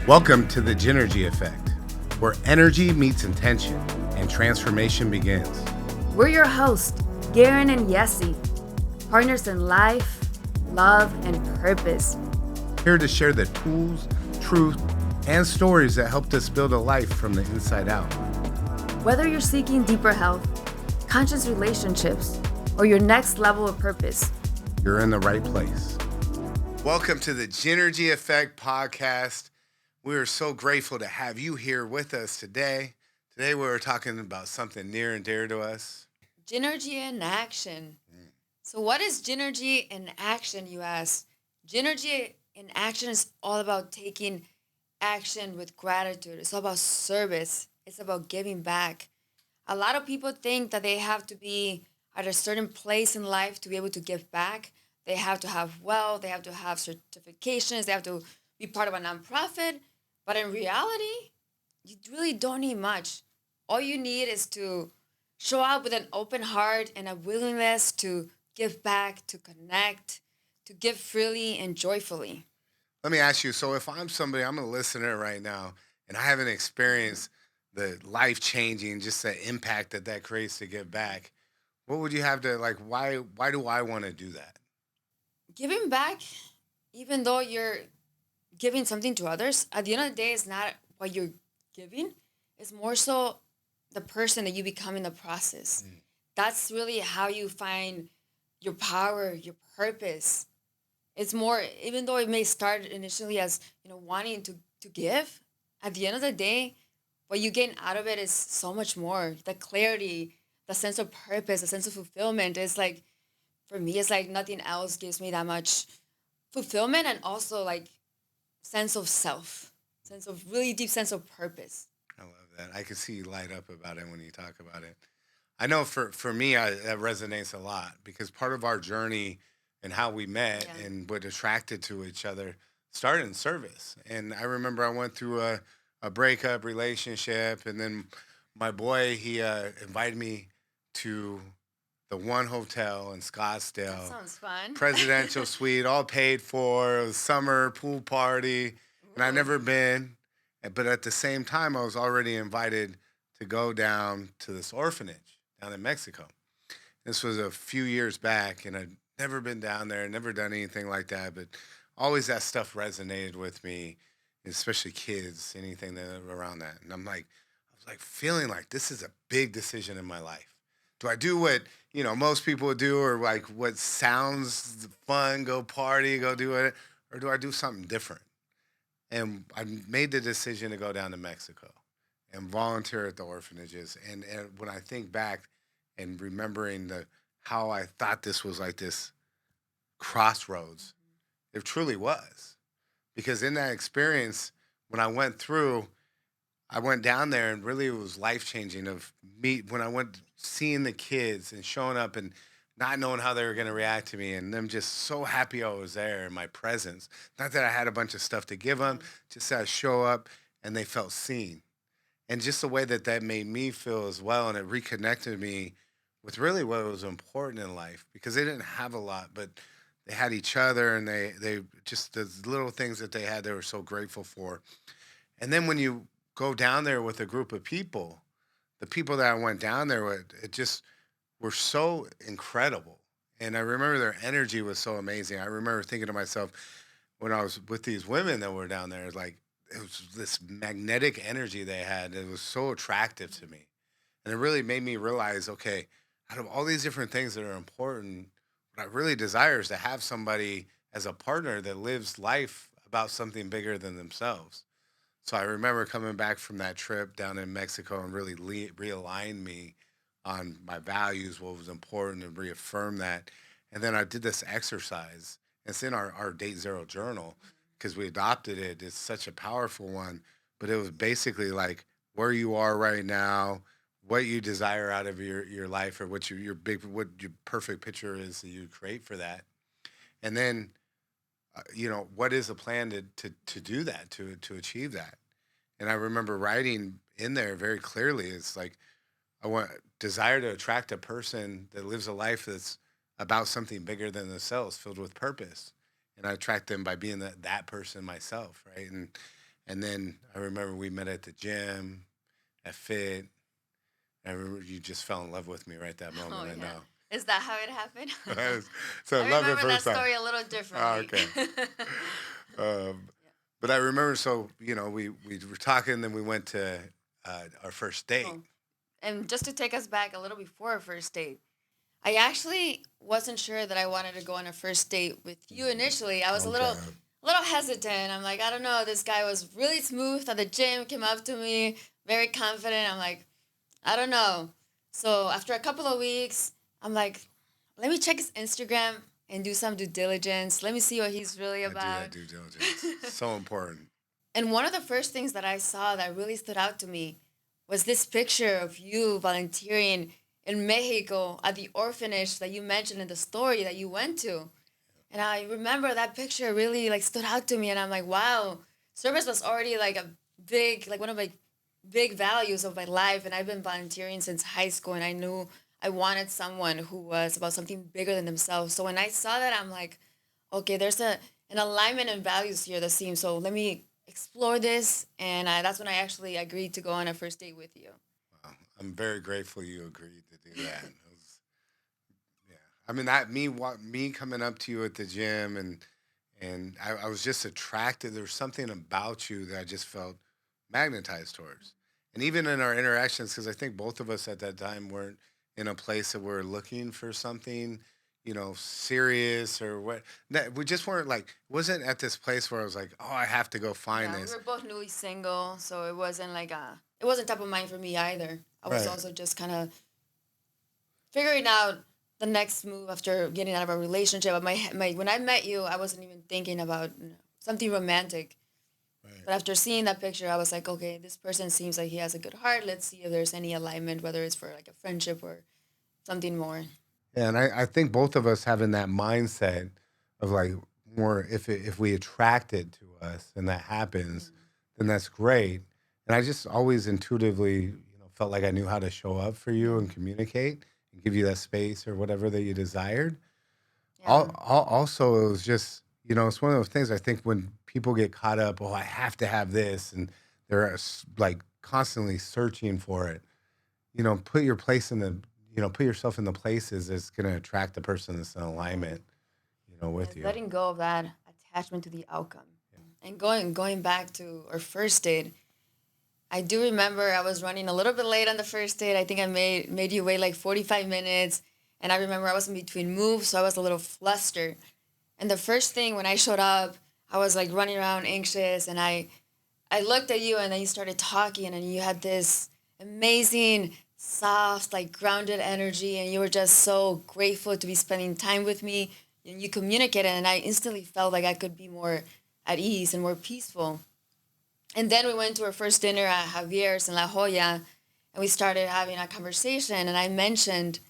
Welcome to the Gynergy Effect, where energy meets intention and transformation begins. We're your hosts, Garin and Yesi, partners in life, love, and purpose. Here to share the tools, truth, and stories that helped us build a life from the inside out. Whether you're seeking deeper health, conscious relationships, or your next level of purpose, you're in the right place. Welcome to the Gynergy Effect podcast. We are so grateful to have you here with us today. Today we're talking about something near and dear to us. Gynergy in action. So what is Gynergy in action, you ask? Gynergy in action is all about taking action with gratitude. It's all about service. It's about giving back. A lot of people think that they have to be at a certain place in life to be able to give back. They have to have wealth. They have to have certifications. They have to be part of a nonprofit. But in reality, you really don't need much. All you need is to show up with an open heart and a willingness to give back, to connect, to give freely and joyfully. Let me ask you, so if I'm somebody, I'm a listener right now, and I haven't experienced the life-changing, just the impact that creates to give back, what would you have to, why do I want to do that? Giving back, even though you're giving something to others, at the end of the day, it's not what you're giving. It's more so the person that you become in the process. That's really how you find your power, your purpose. It's more, even though it may start initially as, wanting to give, at the end of the day, what you gain out of it is so much more. The clarity, the sense of purpose, the sense of fulfillment is like, for me, it's like nothing else gives me that much fulfillment and also sense of self, really deep sense of purpose. I love that. I can see you light up about it when you talk about it. I know for me, that resonates a lot because part of our journey and how we met and what attracted to each other started in service. And I remember I went through a breakup relationship, and then my boy, he invited me to the one hotel in Scottsdale. That sounds fun. Presidential suite, all paid for. It was summer pool party, and I'd never been. But at the same time, I was already invited to go down to this orphanage down in Mexico. This was a few years back, and I'd never been down there, never done anything like that. But always that stuff resonated with me, especially kids, anything that around that. And I was like feeling like this is a big decision in my life. Do I do what most people would do, or like what sounds fun, go party, go do it, or do I do something different? And I made the decision to go down to Mexico and volunteer at the orphanages. And when I think back and remembering how I thought this was like this crossroads, it truly was. Because in that experience, when I went through, I went down there and really it was life changing of me when I went seeing the kids and showing up and not knowing how they were going to react to me and them just so happy I was there in my presence. Not that I had a bunch of stuff to give them, just that I show up and they felt seen. And just the way that made me feel as well. And it reconnected me with really what was important in life because they didn't have a lot, but they had each other and they just the little things that they had, they were so grateful for. And then when you go down there with a group of people, the people that I went down there with, it just were so incredible. And I remember their energy was so amazing. I remember thinking to myself when I was with these women that were down there, like it was this magnetic energy they had. It was so attractive to me. And it really made me realize, okay, out of all these different things that are important, what I really desire is to have somebody as a partner that lives life about something bigger than themselves. So I remember coming back from that trip down in Mexico and really realigned me on my values, what was important, and reaffirm that. And then I did this exercise. It's in our Date Zero journal because we adopted it. It's such a powerful one. But it was basically like where you are right now, what you desire out of your life, or what what your perfect picture is that you create for that. And then what is a plan to do that, to achieve that? And I remember writing in there very clearly, it's like, I want desire to attract a person that lives a life that's about something bigger than themselves, filled with purpose. And I attract them by being that person myself, right? And then I remember we met at the gym, at Fit. I remember you just fell in love with me right that Oh moment. I yeah. know. Is that how it happened? So I love at remember that first sight. story a little Oh, differently. okay. Um, but I remember, so we were talking, then we went to our first date. Oh, and just to take us back a little before our first date, I actually wasn't sure that I wanted to go on a first date with you initially. I was Okay. a little hesitant. I'm like, I don't know. This guy was really smooth at the gym, came up to me, very confident. I'm like, I don't know. So after a couple of weeks, I'm like, let me check his Instagram and do some due diligence. Let me see what he's really I do about. that due diligence. So important. And one of the first things that I saw that really stood out to me was this picture of you volunteering in Mexico at the orphanage that you mentioned in the story that you went to. And I remember that picture really like stood out to me, and I'm like, wow, service was already like a big, like one of my big values of my life. And I've been volunteering since high school, and I knew I wanted someone who was about something bigger than themselves. So when I saw that, I'm like, okay, there's an alignment in values here that seems, so let me explore this. And that's when I actually agreed to go on a first date with you. Wow. I'm very grateful you agreed to do that. Yeah. I mean, that me coming up to you at the gym, and I was just attracted. There was something about you that I just felt magnetized towards. And even in our interactions, because I think both of us at that time weren't in a place that we're looking for something, serious or what. We just weren't like, wasn't at this place where I was like, oh, I have to go find Yeah, we this. were both newly single, so it wasn't like it wasn't top of mind for me either. I was Right. also just kind of figuring out the next move after getting out of a relationship. But my when I met you, I wasn't even thinking about something romantic. Right. But after seeing that picture, I was like, okay, this person seems like he has a good heart. Let's see if there's any alignment, whether it's for like a friendship or something more. Yeah, and I think both of us having that mindset of like more if we attract it to us and that happens, Mm. then that's great. And I just always intuitively, felt like I knew how to show up for you Yeah. and communicate and give you that space or whatever that you desired. Yeah. Also, it was just, it's one of those things I think when people get caught up, oh, I have to have this, and they're like constantly searching for it. Put your place in the, put yourself in the places that's going to attract the person that's in alignment, Yeah, with it's you. letting go of that attachment to the outcome. And going back to our first date, I do remember I was running a little bit late on the first date. I think I made you wait like 45 minutes. And I remember I was in between moves, so I was a little flustered. And the first thing when I showed up, I was like running around anxious, and I looked at you, and then you started talking, and you had this amazing, soft, like grounded energy, and you were just so grateful to be spending time with me. And you communicated, and I instantly felt like I could be more at ease and more peaceful. And then we went to our first dinner at Javier's in La Jolla, and we started having a conversation. And I mentioned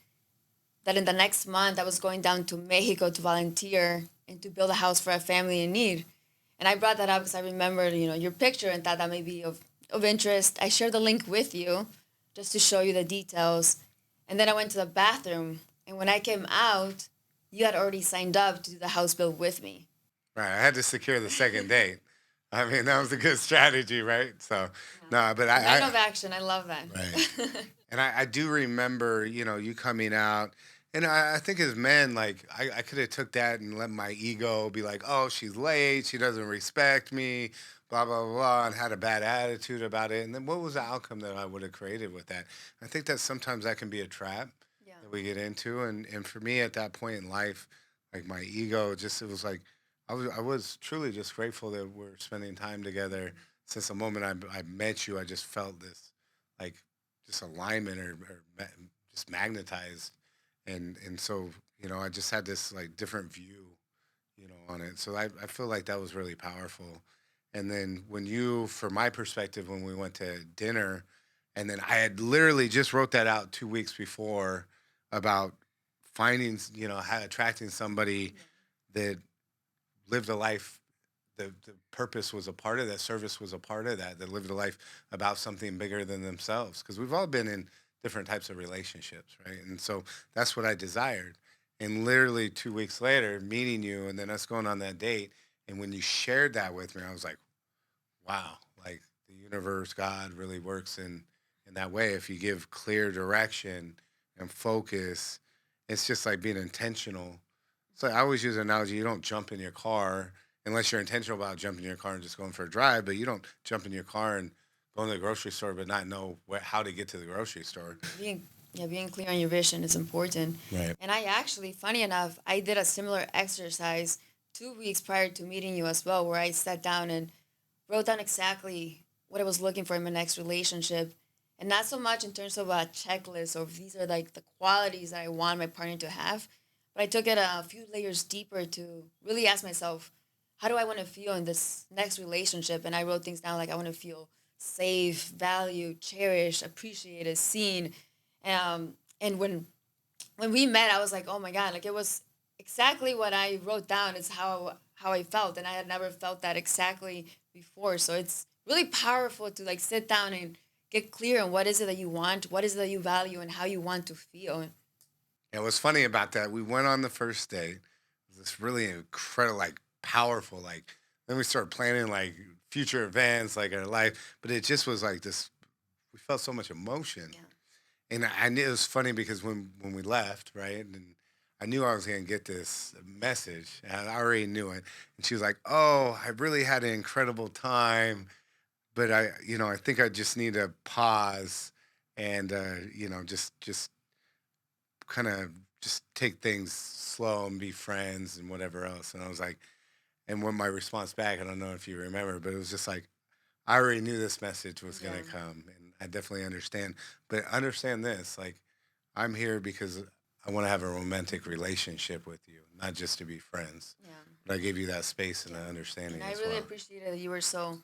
that in the next month I was going down to Mexico to volunteer and to build a house for a family in need. And I brought that up because I remembered, your picture and thought that may be of interest. I shared the link with you just to show you the details. And then I went to the bathroom. And when I came out, you had already signed up to do the house build with me. Right. I had to secure the second date. I mean, that was a good strategy, right? So, Yeah. no, but Men of action. I love that. right. And I do remember, you coming out. And I think as men, like I could have took that and let my ego be like, oh, she's late, she doesn't respect me, blah, blah, blah, and had a bad attitude about it. And then what was the outcome that I would have created with that? I think that sometimes that can be a trap Yeah. that we get into. And for me at that point in life, like my ego just it was like I was truly just grateful that we're spending time together. Since the moment I met you, I just felt this like just alignment or just magnetized, and so I just had this like different view, on it. So I feel like that was really powerful. And then when you, from my perspective, when we went to dinner, and then I had literally just wrote that out 2 weeks before about finding, attracting somebody that lived a life. The purpose was a part of that. Service was a part of that. That lived a life about something bigger than themselves. Because we've all been in different types of relationships, right? And so that's what I desired. And literally 2 weeks later, meeting you and then us going on that date, and when you shared that with me, I was like, wow, the universe, God really works in that way. If you give clear direction and focus, it's just like being intentional. So I always use an analogy: you don't jump in your car unless you're intentional about jumping in your car and just going for a drive. But you don't jump in your car and go to the grocery store but not know how to get to the grocery store. Being being clear on your vision is important. Right. And I actually, funny enough, I did a similar exercise 2 weeks prior to meeting you as well, where I sat down and wrote down exactly what I was looking for in my next relationship. And not so much in terms of a checklist or if these are like the qualities that I want my partner to have, but I took it a few layers deeper to really ask myself, how do I want to feel in this next relationship? And I wrote things down like I want to feel safe, valued, cherished, appreciated, seen. And when we met, I was like, oh my God, like it was exactly what I wrote down is how I felt. And I had never felt that exactly before. So it's really powerful to like sit down and get clear on what is it that you want, what is it that you value, and how you want to feel. And what's funny about that, we went on the first date. It was this really incredible, like powerful, like then we started planning like future events, like our life. But it just was like this. We felt so much emotion, Yeah. and I knew it was funny because when we left, right, and I knew I was gonna get this message. And I already knew it, and she was like, "Oh, I really had an incredible time, but I think I just need to pause and just kind of just take things slow and be friends and whatever else." And I was like, and when my response back, I don't know if you remember, but it was just like, I already knew this message was Yeah. gonna come, and I definitely understand. But understand this, like, I'm here because I want to have a romantic relationship with you, not just to be friends. Yeah. But I gave you that space and Yeah. that And understanding I as really well. appreciated that you were so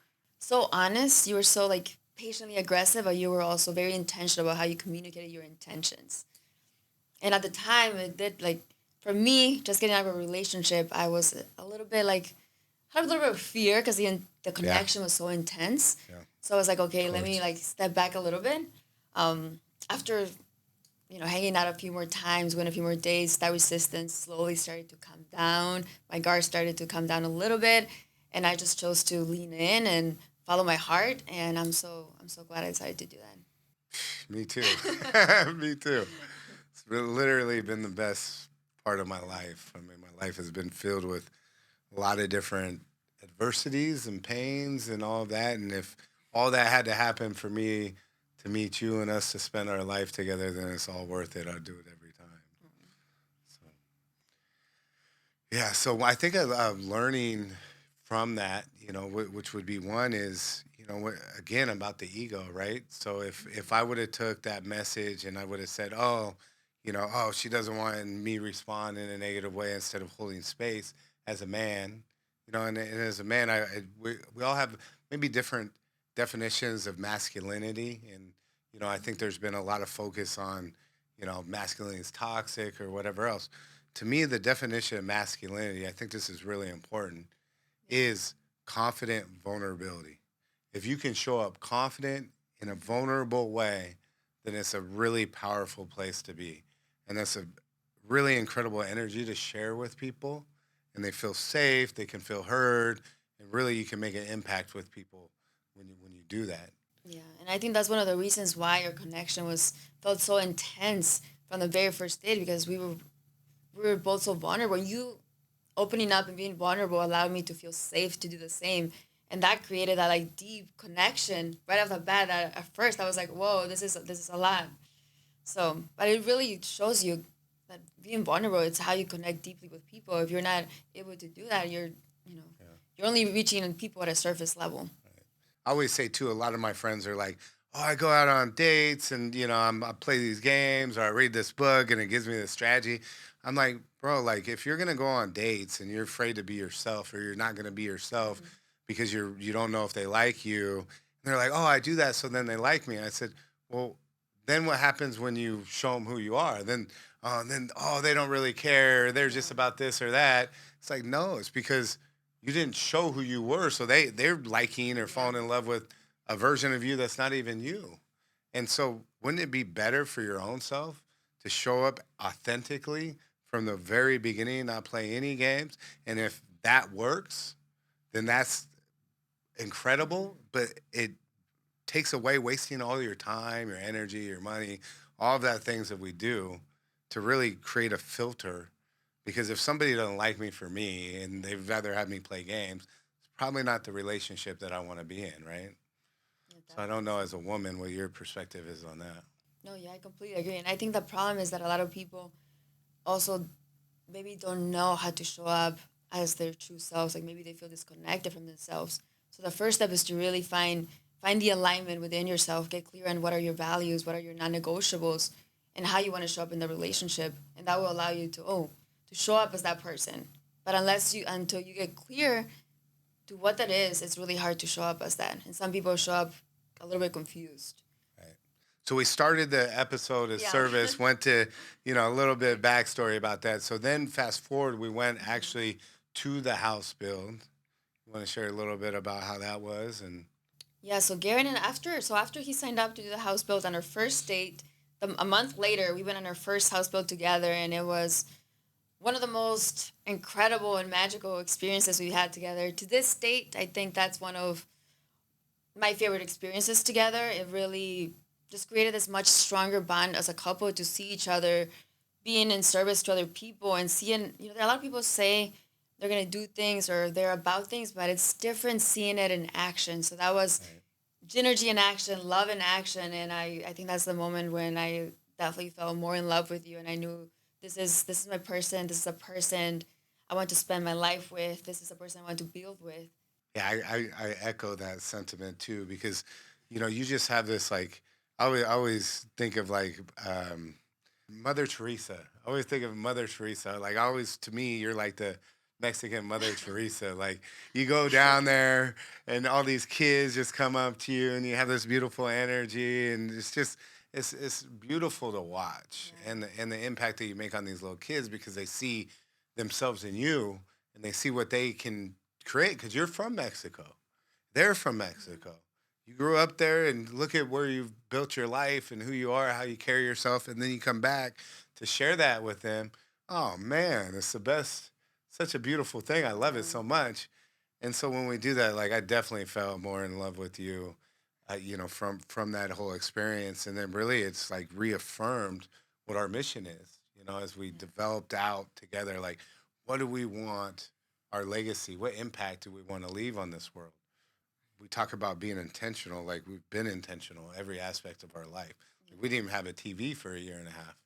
honest. You were so like patiently aggressive, but you were also very intentional about how you communicated your intentions. And at the time, it did like for me, just getting out of a relationship, I was a little bit like had a little bit of fear because the Yeah, connection was so intense. yeah, So I was like, of okay, let me course. like step back a little bit. After hanging out a few more times, went a few more days, that resistance slowly started to come down. My guard started to come down a little bit, and I just chose to lean in and follow my heart. And I'm so glad I decided to do Me too. that. Me too. Literally been the best part of my life. I mean, my life has been filled with a lot of different adversities and pains and all that. And if all that had to happen for me to meet you and us to spend our life together, then it's all worth it. I'll do it every time. So, yeah. So I think learning from that, which would be one is, again about the ego, right? So if I would have took that message and I would have said, oh, oh, she doesn't want me respond in a negative way instead of holding space as a man, and as a man, we all have maybe different definitions of masculinity, and I think there's been a lot of focus on, masculinity is toxic or whatever else. To me, the definition of masculinity, I think this is really important, is confident vulnerability. If you can show up confident in a vulnerable way, then it's a really powerful place to be. And that's a really incredible energy to share with people. And they feel safe, they can feel heard, and really you can make an impact with people when you do that. Yeah, and I think that's one of the reasons why our connection was felt so intense from the very first date because we were both so vulnerable. You opening up and being vulnerable allowed me to feel safe to do the same, and that created that like deep connection right off the bat. That at first I was like, "Whoa, this is a lot." So, but it really shows you that being vulnerable it's how you connect deeply with people. If you're not able to do that, you know Yeah. you're only reaching people at a surface level. I always say too, a lot of my friends are like, "Oh, I go out on dates and I play these games or I read this book and it gives me this strategy." I'm like, bro, like if you're gonna go on dates and you're afraid to be yourself or you're not gonna be yourself Mhm. because you don't know if they like you, and they're like, "Oh, I do that so then they like me." I said, "Well, then what happens when you show them who you are? Then they don't really care. They're just Yeah. about this or that." It's like no, it's because you didn't show who you were, so they're liking or Yeah. falling in love with a version of you that's not even you. And so, wouldn't it be better for your own self to show up authentically from the very beginning, not play any games? And if that works, then that's incredible. Mhm. But it takes away wasting all your time, your energy, your money, all of that things that we do to really create a filter. Because if somebody doesn't like me for me and they'd rather have me play games, it's probably not the relationship that I want to be in, right? Yeah, So I don't definitely. know as a woman what your perspective is on that. No, yeah, I completely agree. And I think the problem is that a lot of people also maybe don't know how to show up as their true selves. Like maybe they feel disconnected from themselves. So the first step is to really find the alignment within yourself, get clear on what are your values, what are your non-negotiables, and how you want to show up in the relationship. And that will allow you to show up as that person. But until you get clear to what that is, it's really hard to show up as that. And some people show up a little bit confused. Right. So we started the episode as Yeah. service, went to, a little bit of backstory about that. So then fast forward, we went actually to the house build. You want to share a little bit about how that was and Yeah, so Garin and after he signed up to do the house build on our first date, a month later we went on our first house build together, and it was one of the most incredible and magical experiences we had together. To this date, I think that's one of my favorite experiences together. It really just created this much stronger bond as a couple to see each other being in service to other people and seeing, a lot of people say they're going to do things or they're about things, but it's different seeing it in action. So that was right. Gynergy in action, love in action, and I think that's the moment when I definitely fell more in love with you, and I knew this is my person. This is a person I want to spend my life with. This is a person I want to build with. Yeah, I echo that sentiment too because, you just have this like, I always think of like Mother Teresa. I always think of Mother Teresa. Like, always to me, you're like the Mexican Mother Teresa. Like, you go down there, and all these kids just come up to you, and you have this beautiful energy, and it's beautiful to watch, Yeah. and the impact that you make on these little kids because they see themselves in you, and they see what they can create. Because you're from Mexico, they're from Mhm. Mexico. You grew up there and look at where you've built your life and who you are, how you carry yourself, and then you come back to share that with them. Oh man, it's the best. Such a beautiful thing. I love it Yeah. so much. And so when we do that, like I definitely felt more in love with you, from that whole experience. And then really, it's like reaffirmed what our mission is. As we Yeah. developed out together, like what do we want our legacy? What impact do we want to leave on this world? We talk about being intentional, like we've been intentional every aspect of our life. Yeah. Like we didn't even have a TV for a year and a half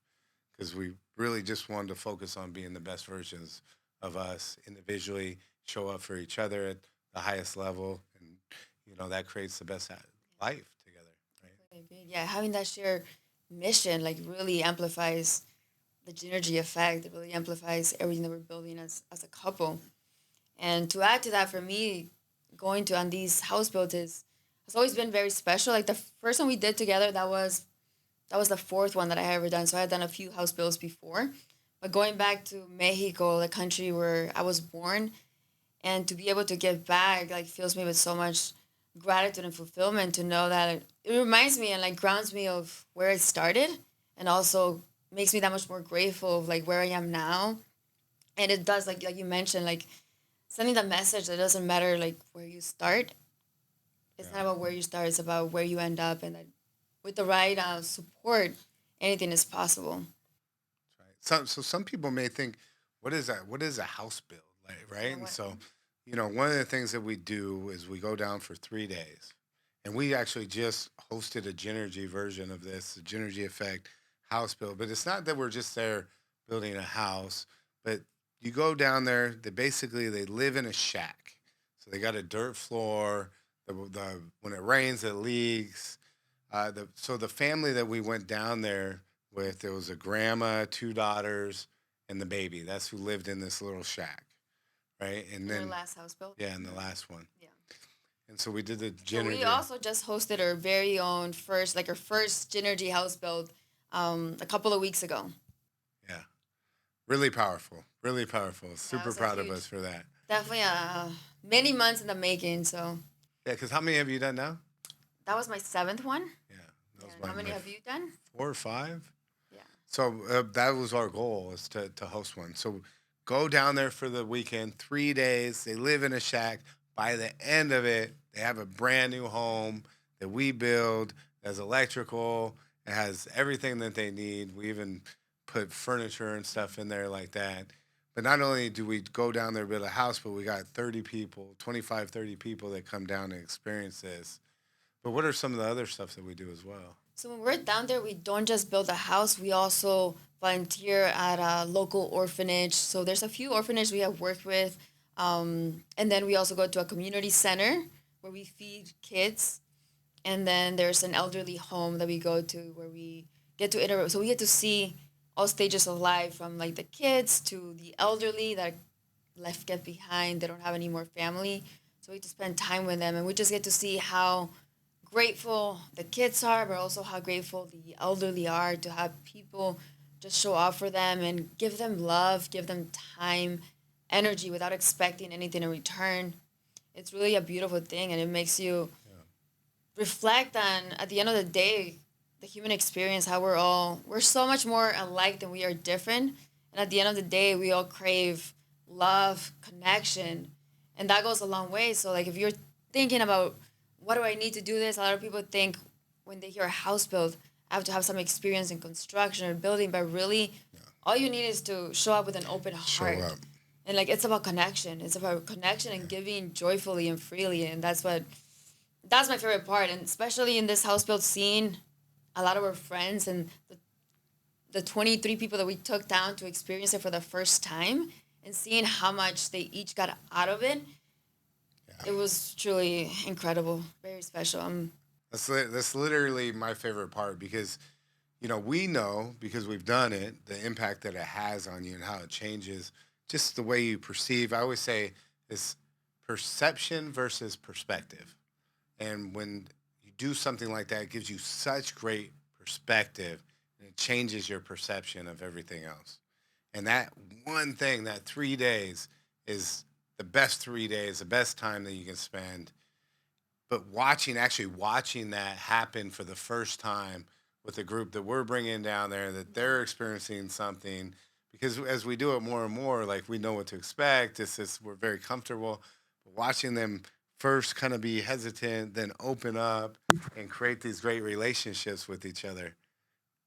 because we really just wanted to focus on being the best versions of us individually, show up for each other at the highest level, and that creates the best life together, right? Completely agree. Yeah, having that shared mission like really amplifies the Gynergy effect. It really amplifies everything that we're building as a couple. And to add to that, for me, going to on these house builds has always been very special. Like the first one we did together, that was the fourth one that I had ever done. So I had done a few house builds before, but going back to Mexico, the country where I was born, and to be able to give back, like fills me with so much gratitude and fulfillment to know that it reminds me and like grounds me of where it started, and also makes me that much more grateful of like where I am now. And it does like you mentioned like sending the message that it doesn't matter like where you start. It's Yeah. not about where you start. It's about where you end up, and that with the right support, anything is possible. Right. So some people may think, what is that? What is a house build like, right? Yeah. And What? so, one of the things that we do is we go down for 3 days, and we actually just hosted a Gynergy version of this, the Gynergy Effect house build. But it's not that we're just there building a house, but you go down there. They live in a shack, so they got a dirt floor. The when it rains, it leaks. So the family that we went down there with, there was a grandma, two daughters, and the baby. That's who lived in this little shack, right? And In our then, last house build. yeah, in the last one. Yeah. And so we did the So we Gynergy. also just hosted our very own our first Gynergy house build, a couple of weeks ago. Yeah, really powerful, really powerful. Yeah, it Super was a proud of huge, us for that. definitely many months in the making. So Yeah, because how many have you done now? that was my seventh one. Yeah, that Yeah, was and how many have you done? four or five. Yeah. So that was our goal, is to host one. So go down there for the weekend, 3 days. They live in a shack. By the end of it, they have a brand new home. that we build. Has electrical. It has everything that they need. We even put furniture and stuff in there like that. But not only do we go down there build a house, but we got 30 people, 25, 30 people that come down and experience this. But what are some of the other stuff that we do as well? So when we're down there, we don't just build a house. We also volunteer at a local orphanage. So there's a few orphanages we have worked with, and then we also go to a community center where we feed kids. And then there's an elderly home that we go to where we get to interact. So we get to see all stages of life, from like the kids to the elderly that left get behind. They don't have any more family. So we get to spend time with them, and we just get to see how grateful the kids are, but also how grateful the elderly are to have people just show up for them and give them love, give them time, energy without expecting anything in return. It's really a beautiful thing, and it makes you reflect on, at the end of the day, the human experience, how we're so much more alike than we are different. And at the end of the day, we all crave love, connection, and that goes a long way. So like if you're thinking about what do I need to do this, a lot of people think when they hear a house build, I have to have some experience in construction or building, but really all you need is to show up with an open Show heart. up. And like it's about connection. It's about connection and giving joyfully and freely. And that's my favorite part. And especially in this house build scene, a lot of our friends and the 23 people that we took down to experience it for the first time and seeing how much they each got out of it, it was truly incredible, very special. That's literally my favorite part because, we know because we've done it, the impact that it has on you and how it changes just the way you perceive. I always say it's perception versus perspective. And when you do something like that, it gives you such great perspective and it changes your perception of everything else. And that one thing, that 3 days, is the best 3 days, the best time that you can spend. But actually watching that happen for the first time with a group that we're bringing down there, that they're experiencing something, because as we do it more and more, like we know what to expect. We're very comfortable. But watching them first kind of be hesitant, then open up and create these great relationships with each other,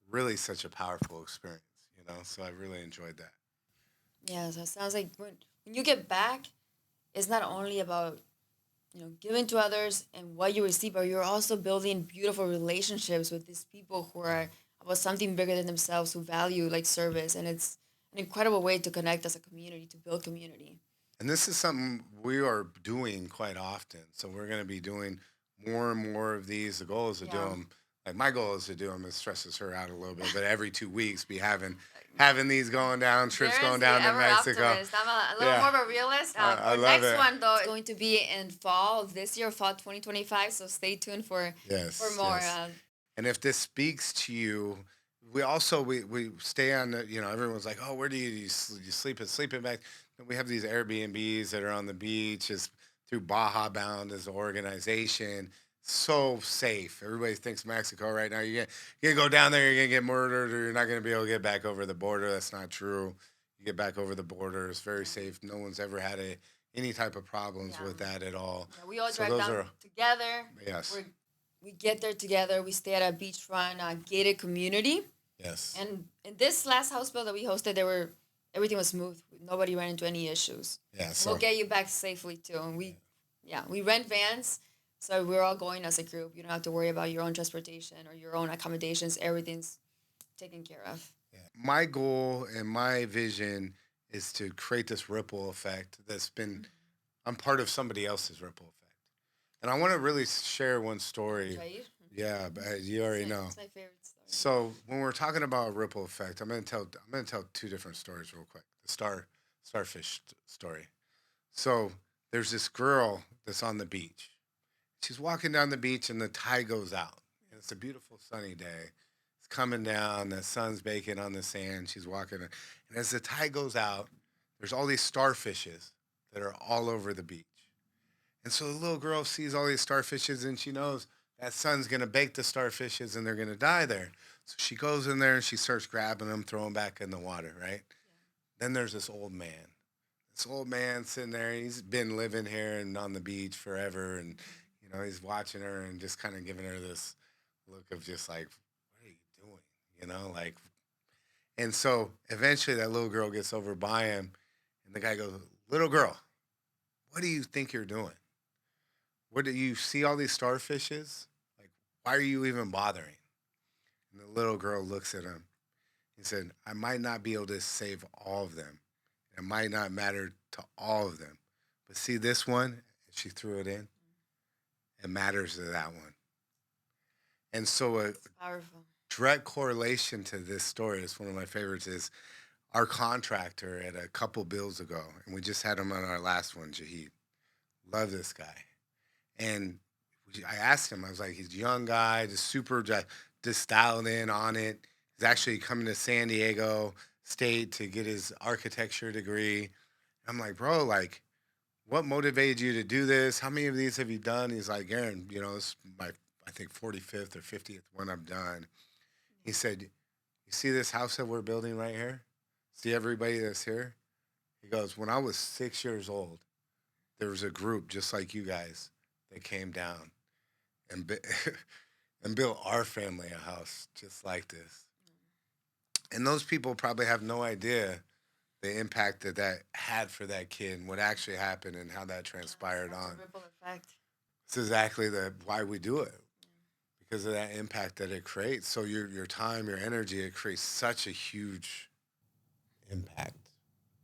really such a powerful experience. So I really enjoyed that. Yeah, so it sounds like when you get back, it's not only about giving to others and what you receive, but you're also building beautiful relationships with these people who are about something bigger than themselves, who value like service, and it's an incredible way to connect as a community, to build community. And this is something we are doing quite often. So we're going to be doing more and more of these. The goal is to do Yeah. them. Like my goal is to do them. It stresses her out a little bit, but every 2 weeks be having these going down, trips There's going the down to ever Mexico. optimist. I'm a little Yeah, more of a realist. I Our love next it. one though is going to be in fall this year, fall 2025. So stay tuned for Yes, more. yes. And if this speaks to you, we stay on the, everyone's like, oh, where do you sleep at sleeping bags? And we have these Airbnbs that are on the beach, is through Baja Bound as an organization. So safe. Everybody thinks Mexico right now. You're gonna go down there, you're gonna get murdered, or you're not gonna be able to get back over the border. That's not true. You get back over the border, it's very safe. No one's ever had any type of problems Yeah. with that at all. Yeah, we all So drive those down are together. yes, We get there together. We stay at a beachfront gated community. yes, And in this last house build that we hosted, everything was smooth. Nobody ran into any issues. yeah. We'll So get you back safely too. And we rent vans, so we're all going as a group. You don't have to worry about your own transportation or your own accommodations. Everything's taken care of. yeah. My goal and my vision is to create this ripple effect that's been, I'm part of somebody else's ripple effect. And I want to really share one story. Right? Yeah, but you already know. It's my favorite story. So when we're talking about a ripple effect, I'm gonna tell two different stories real quick. The starfish story. So there's this girl that's on the beach. She's walking down the beach and the tide goes out. And it's a beautiful sunny day. It's coming down, the sun's baking on the sand. She's walking. And as the tide goes out, there's all these starfishes that are all over the beach. And so the little girl sees all these starfishes and she knows that sun's going to bake the starfishes and they're going to die there. So she goes in there and she starts grabbing them, throwing back in the water, right? Then there's this old man. This old man sitting there, he's been living here and on the beach forever. And, He's watching her and just kind of giving her this look of just like, what are you doing? Like, and so eventually that little girl gets over by him and the guy goes, little girl, what do you think you're doing? What do you see all these starfishes? Like, why are you even bothering? And the little girl looks at him. He said, I might not be able to save all of them. It might not matter to all of them. But see this one? And she threw it in. It matters to that one. And so a It's powerful. direct correlation to this story is one of my favorites is our contractor at a couple bills ago. And we just had him on our last one, Jahid. Love this guy. And I asked him, I was like, he's a young guy, just super just dialed in on it. He's actually coming to San Diego State to get his architecture degree. I'm like, bro, like, what motivated you to do this? How many of these have you done? He's like, Garin, this is my, I think, 45th or 50th one I've done. He said, you see this house that we're building right here? See everybody that's here? He goes, when I was 6 years old, there was a group just like you guys that came down and and built our family a house just like this. And those people probably have no idea the impact that had for that kid and what actually happened and how that transpired Such on. a ripple effect. It's exactly why we do it, because of that impact that it creates. So your time, your energy, it creates such a huge impact.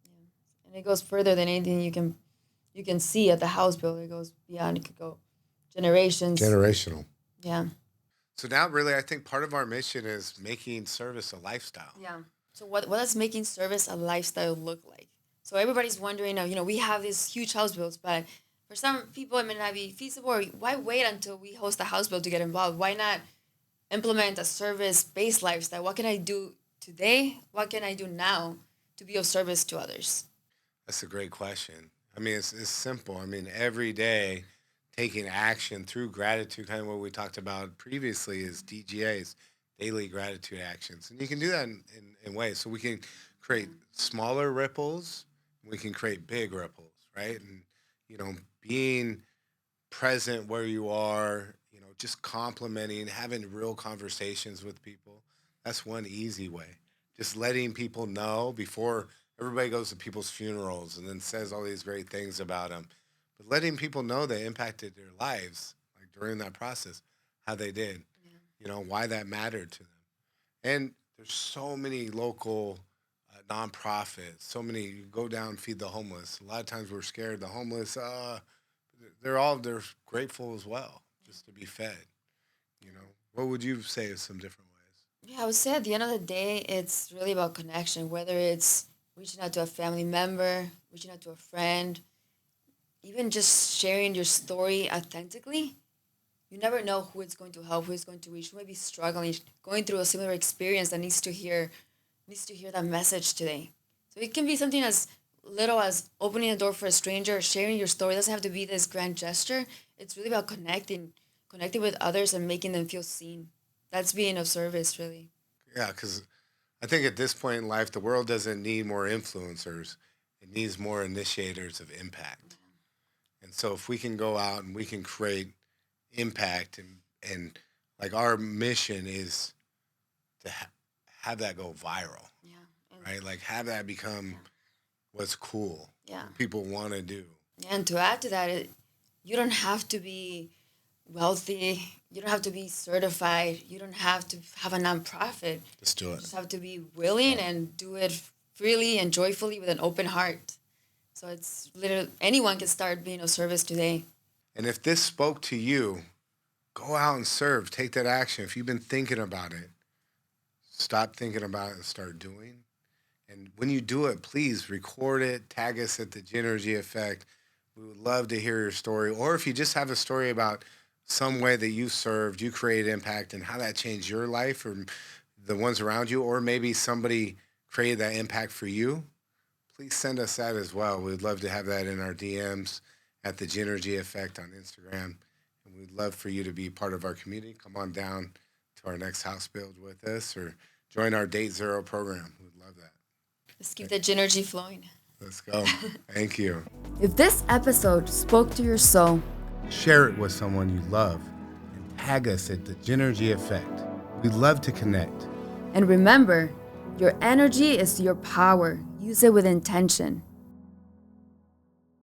Yeah. And it goes further than anything you can see at the house builder. It goes beyond. It could go generations. Generational. Yeah. So now really I think part of our mission is making service a lifestyle. Yeah. So what does making service a lifestyle look like? So everybody's wondering, we have these huge house builds, but for some people it may not be feasible. Or why wait until we host a house build to get involved? Why not implement a service-based lifestyle? What can I do today? What can I do now to be of service to others? That's a great question. I mean, it's simple. I mean, every day taking action through gratitude, kind of what we talked about previously is DGAs, daily gratitude actions. And you can do that in ways. So we can create smaller ripples, we can create big ripples, right? And, being present where you are, just complimenting, having real conversations with people. That's one easy way. Just letting people know before everybody goes to people's funerals and then says all these great things about them. But letting people know that impacted their lives, like during that process, how they did, why that mattered to them. And there's so many local nonprofits, so many, you go down, feed the homeless. A lot of times we're scared. The homeless, they're grateful as well, just to be fed. What would you say is some different ways? Yeah, I would say at the end of the day, it's really about connection, whether it's reaching out to a family member, reaching out to a friend, even just sharing your story authentically. You never know who it's going to help, who it's going to reach, who may be struggling, going through a similar experience that needs to hear that message today. So it can be something as little as opening a door for a stranger, sharing your story. It doesn't have to be this grand gesture. It's really about connecting with others and making them feel seen. That's being of service, really. Yeah, because I think at this point in life, the world doesn't need more influencers. It needs more initiators of impact. And so if we can go out and we can create impact and like our mission is to have that go viral, Yeah. right? Like have that become what's cool, Yeah. what people want to do. And to add to that, you don't have to be wealthy. You don't have to be certified. You don't have to have a nonprofit. Just do You it. just have to be willing and do it freely and joyfully with an open heart. So it's literally anyone can start being of service today. And if this spoke to you, go out and serve. Take that action. If you've been thinking about it, stop thinking about it and start doing. And when you do it, please record it, tag us at the Gynergy Effect. We would love to hear your story. Or if you just have a story about some way that you served, you created impact, and how that changed your life or the ones around you, or maybe somebody created that impact for you, please send us that as well. We'd love to have that in our DMs at the Gynergy Effect on Instagram. And we'd love for you to be part of our community. Come on down to our next house build with us or join our Date Zero program. We'd love that. Let's keep the Gynergy flowing. Let's go. Thank you. If this episode spoke to your soul, share it with someone you love, and tag us at the Gynergy Effect. We'd love to connect. And remember, your energy is your power. Use it with intention.